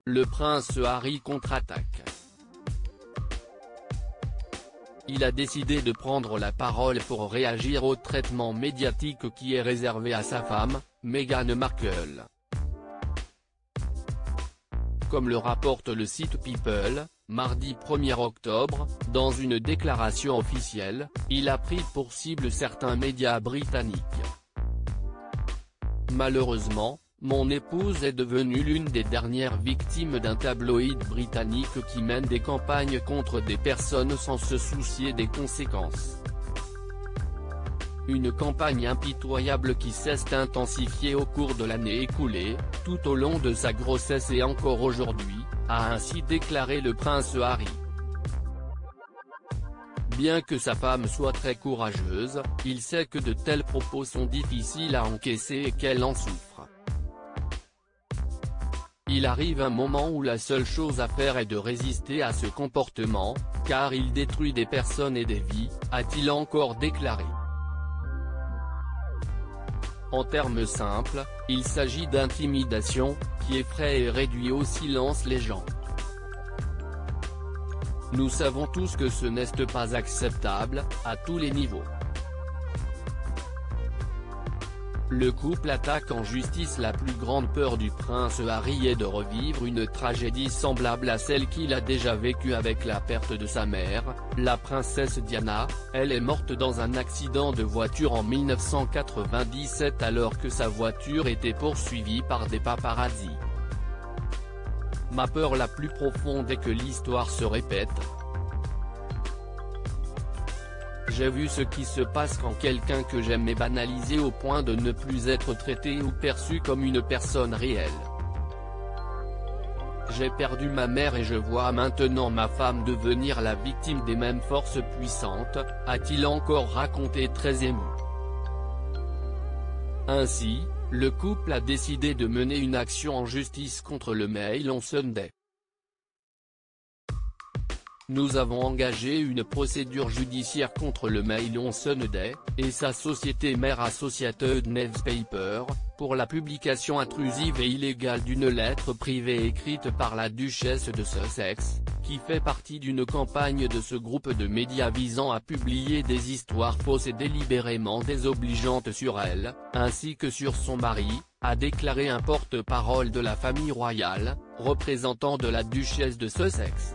le prince Harry contre-attaque. Il a décidé de prendre la parole pour réagir au traitement médiatique qui est réservé à sa femme, Meghan Markle. Comme le rapporte le site People, mardi 1er octobre, dans une déclaration officielle, il a pris pour cible certains médias britanniques. Malheureusement, mon épouse est devenue l'une des dernières victimes d'un tabloïd britannique qui mène des campagnes contre des personnes sans se soucier des conséquences. Une campagne impitoyable qui s'est intensifiée au cours de l'année écoulée, tout au long de sa grossesse et encore aujourd'hui, a ainsi déclaré le prince Harry. Bien que sa femme soit très courageuse, il sait que de tels propos sont difficiles à encaisser et qu'elle en souffre. Il arrive un moment où la seule chose à faire est de résister à ce comportement, car il détruit des personnes et des vies, a-t-il encore déclaré. En termes simples, il s'agit d'intimidation, qui effraie et réduit au silence les gens. Nous savons tous que ce n'est pas acceptable, à tous les niveaux. Le couple attaque en justice. La plus grande peur du prince Harry est de revivre une tragédie semblable à celle qu'il a déjà vécue avec la perte de sa mère, la princesse Diana. Elle est morte dans un accident de voiture en 1997 alors que sa voiture était poursuivie par des paparazzis. Ma peur la plus profonde est que l'histoire se répète. J'ai vu ce qui se passe quand quelqu'un que j'aime est banalisé au point de ne plus être traité ou perçu comme une personne réelle. J'ai perdu ma mère et je vois maintenant ma femme devenir la victime des mêmes forces puissantes, a-t-il encore raconté très ému. Ainsi, le couple a décidé de mener une action en justice contre le Mail on Sunday. Nous avons engagé une procédure judiciaire contre le Mail on Sunday, et sa société mère Associated Newspaper, pour la publication intrusive et illégale d'une lettre privée écrite par la duchesse de Sussex, qui fait partie d'une campagne de ce groupe de médias visant à publier des histoires fausses et délibérément désobligeantes sur elle, ainsi que sur son mari, a déclaré un porte-parole de la famille royale, représentant de la duchesse de Sussex.